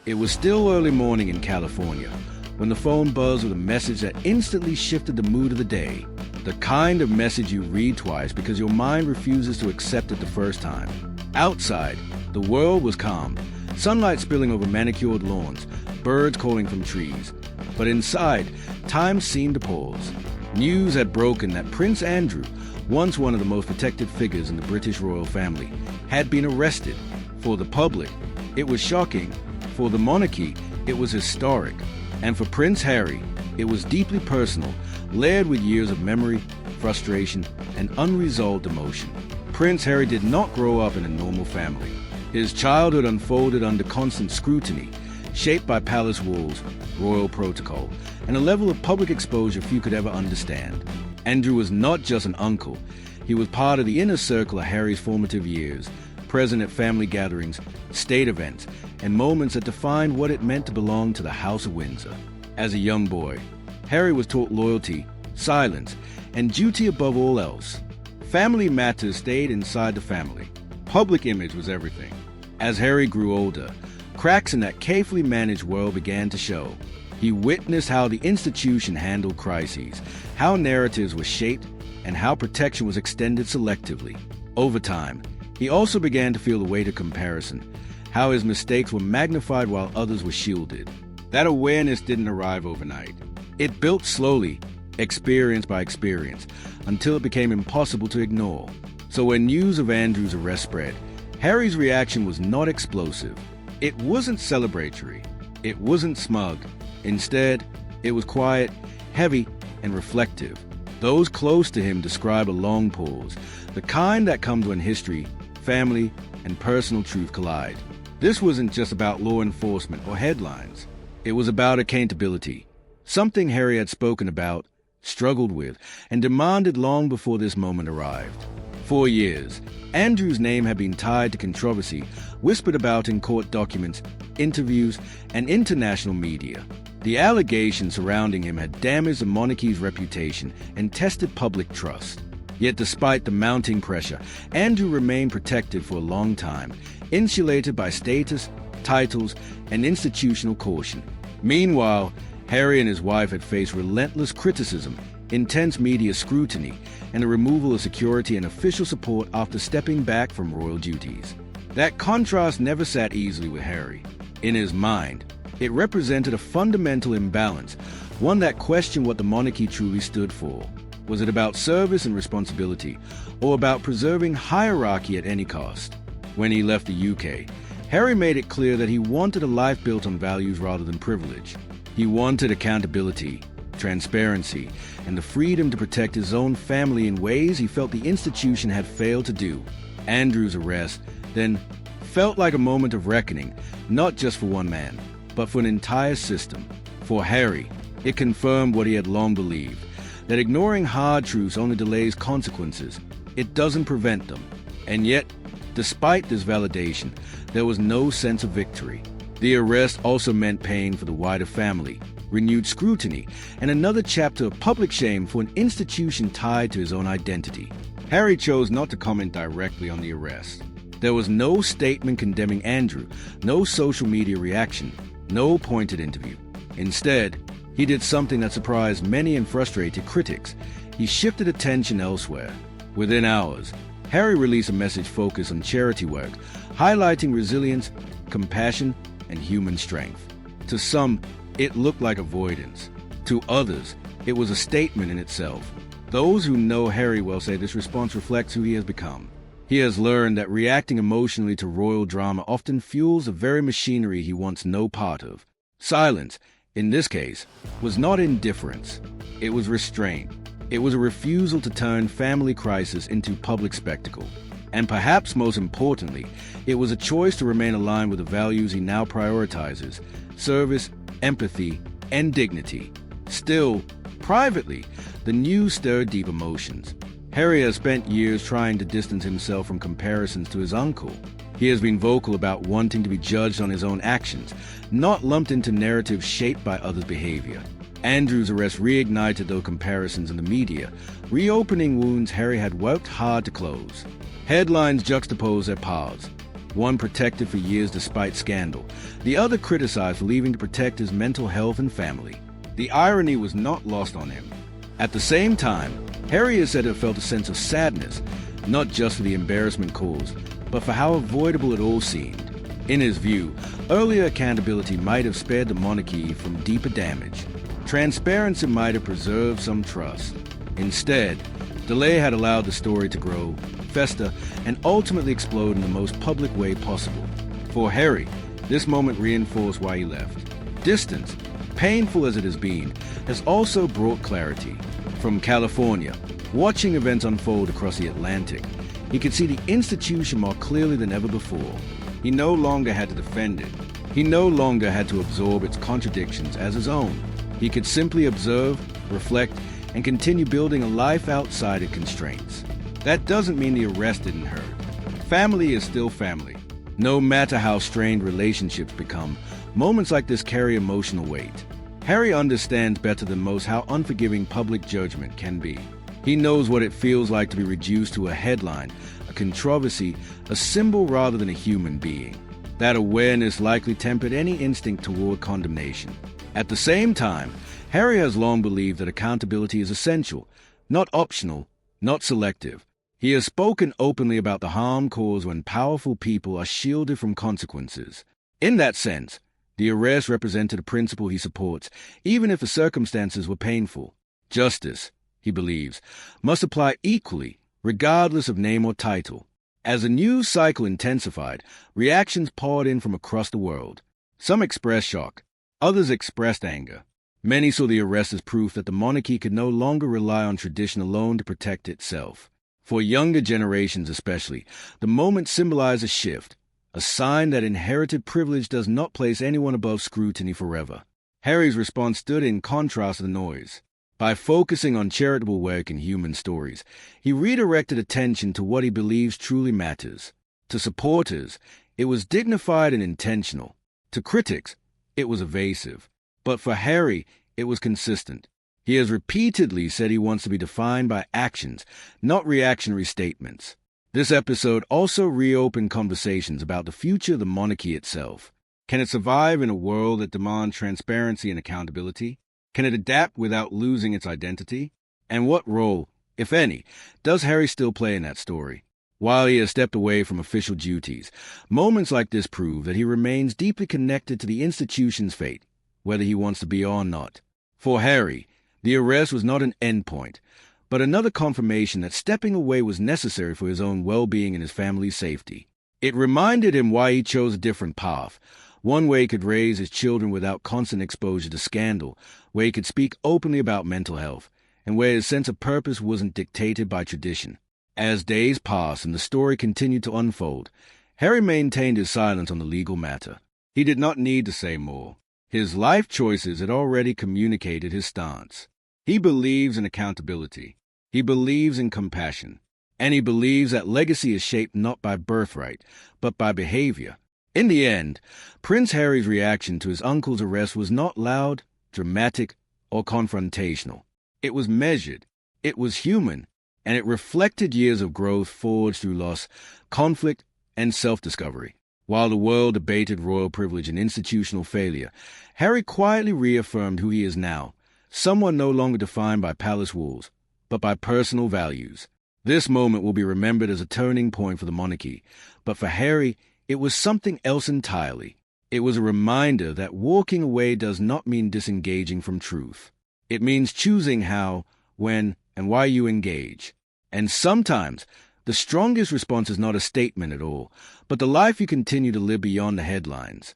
It was still early morning in California when the phone buzzed with a message that instantly shifted the mood of the day. The kind of message you read twice because your mind refuses to accept it the first time. Outside, the world was calm, sunlight spilling over manicured lawns, birds calling from trees. But inside, time seemed to pause. News had broken that Prince Andrew, once one of the most protected figures in the British royal family, had been arrested. For the public, it was shocking. For the monarchy, it was historic. And for Prince Harry, it was deeply personal, layered with years of memory, frustration, and unresolved emotion. Prince Harry did not grow up in a normal family. His childhood unfolded under constant scrutiny, shaped by palace walls, royal protocol, and a level of public exposure few could ever understand. Andrew was not just an uncle. He was part of the inner circle of Harry's formative years, present at family gatherings, state events, and moments that defined what it meant to belong to the House of Windsor. As a young boy, Harry was taught loyalty, silence, and duty above all else. Family matters stayed inside the family. Public image was everything. As Harry grew older, cracks in that carefully managed world began to show. He witnessed how the institution handled crises, how narratives were shaped, and how protection was extended selectively. Over time, he also began to feel the weight of comparison, how his mistakes were magnified while others were shielded. That awareness didn't arrive overnight. It built slowly, experience by experience, until it became impossible to ignore. So when news of Andrew's arrest spread, Harry's reaction was not explosive. It wasn't celebratory. It wasn't smug. Instead, it was quiet, heavy, and reflective. Those close to him describe a long pause, the kind that comes when history, family, and personal truth collide. This wasn't just about law enforcement or headlines. It was about accountability, something Harry had spoken about, struggled with, and demanded long before this moment arrived. For years, Andrew's name had been tied to controversy, whispered about in court documents, interviews, and international media. The allegations surrounding him had damaged the monarchy's reputation and tested public trust. Yet despite the mounting pressure, Andrew remained protected for a long time, insulated by status, titles, and institutional caution. Meanwhile, Harry and his wife had faced relentless criticism, intense media scrutiny, and the removal of security and official support after stepping back from royal duties. That contrast never sat easily with Harry. In his mind, it represented a fundamental imbalance, one that questioned what the monarchy truly stood for. Was it about service and responsibility, or about preserving hierarchy at any cost? When he left the UK, Harry made it clear that he wanted a life built on values rather than privilege. He wanted accountability, transparency, and the freedom to protect his own family in ways he felt the institution had failed to do. Andrew's arrest, then, felt like a moment of reckoning, not just for one man, but for an entire system. For Harry, it confirmed what he had long believed, that ignoring hard truths only delays consequences. It doesn't prevent them. And yet, despite this validation, there was no sense of victory. The arrest also meant pain for the wider family, renewed scrutiny, and another chapter of public shame for an institution tied to his own identity. Harry chose not to comment directly on the arrest. There was no statement condemning Andrew, no social media reaction, no pointed interview. Instead, he did something that surprised many and frustrated critics. He shifted attention elsewhere. Within hours, Harry released a message focused on charity work, highlighting resilience, compassion, and human strength. To some, it looked like avoidance. To others, it was a statement in itself. Those who know Harry well say this response reflects who he has become. He has learned that reacting emotionally to royal drama often fuels the very machinery he wants no part of. Silence, in this case, was not indifference. It was restraint. It was a refusal to turn family crisis into public spectacle. And perhaps most importantly, it was a choice to remain aligned with the values he now prioritizes: service, empathy, and dignity. Still, privately, the news stirred deep emotions. Harry has spent years trying to distance himself from comparisons to his uncle. He has been vocal about wanting to be judged on his own actions, not lumped into narratives shaped by others' behavior. Andrew's arrest reignited those comparisons in the media, reopening wounds Harry had worked hard to close. Headlines juxtaposed their paths. one protected for years despite scandal, the other criticized for leaving to protect his mental health and family. The irony was not lost on him. At the same time, Harry is said to have felt a sense of sadness, not just for the embarrassment caused, but for how avoidable it all seemed. In his view, earlier accountability might have spared the monarchy from deeper damage. Transparency might have preserved some trust. Instead, delay had allowed the story to grow, fester, and ultimately explode in the most public way possible. For Harry, this moment reinforced why he left. Distance, painful as it has been, has also brought clarity. From California, watching events unfold across the Atlantic, he could see the institution more clearly than ever before. He no longer had to defend it. He no longer had to absorb its contradictions as his own. He could simply observe, reflect, and continue building a life outside of constraints. That doesn't mean the arrest didn't hurt. Family is still family. No matter how strained relationships become, moments like this carry emotional weight. Harry understands better than most how unforgiving public judgment can be. He knows what it feels like to be reduced to a headline, a controversy, a symbol rather than a human being. That awareness likely tempered any instinct toward condemnation. At the same time, Harry has long believed that accountability is essential, not optional, not selective. He has spoken openly about the harm caused when powerful people are shielded from consequences. In that sense, the arrest represented a principle he supports, even if the circumstances were painful. Justice, he believes, must apply equally, regardless of name or title. As the news cycle intensified, reactions poured in from across the world. Some expressed shock, others expressed anger. Many saw the arrest as proof that the monarchy could no longer rely on tradition alone to protect itself. For younger generations especially, the moment symbolized a shift, a sign that inherited privilege does not place anyone above scrutiny forever. Harry's response stood in contrast to the noise. By focusing on charitable work and human stories, he redirected attention to what he believes truly matters. To supporters, it was dignified and intentional. To critics, it was evasive. But for Harry, it was consistent. He has repeatedly said he wants to be defined by actions, not reactionary statements. This episode also reopened conversations about the future of the monarchy itself. Can it survive in a world that demands transparency and accountability? Can it adapt without losing its identity? And what role, if any, does Harry still play in that story? While he has stepped away from official duties, moments like this prove that he remains deeply connected to the institution's fate, whether he wants to be or not. For Harry, the arrest was not an endpoint, but another confirmation that stepping away was necessary for his own well-being and his family's safety. It reminded him why he chose a different path, one where he could raise his children without constant exposure to scandal, where he could speak openly about mental health, and where his sense of purpose wasn't dictated by tradition. As days passed and the story continued to unfold, Harry maintained his silence on the legal matter. He did not need to say more. His life choices had already communicated his stance. He believes in accountability. He believes in compassion. And he believes that legacy is shaped not by birthright, but by behavior. In the end, Prince Harry's reaction to his uncle's arrest was not loud, dramatic, or confrontational. It was measured, it was human, and it reflected years of growth forged through loss, conflict, and self-discovery. While the world debated royal privilege and institutional failure, Harry quietly reaffirmed who he is now, someone no longer defined by palace walls, but by personal values. This moment will be remembered as a turning point for the monarchy, but for Harry, it was something else entirely. It was a reminder that walking away does not mean disengaging from truth. It means choosing how, when, and why you engage. And sometimes, the strongest response is not a statement at all, but the life you continue to live beyond the headlines.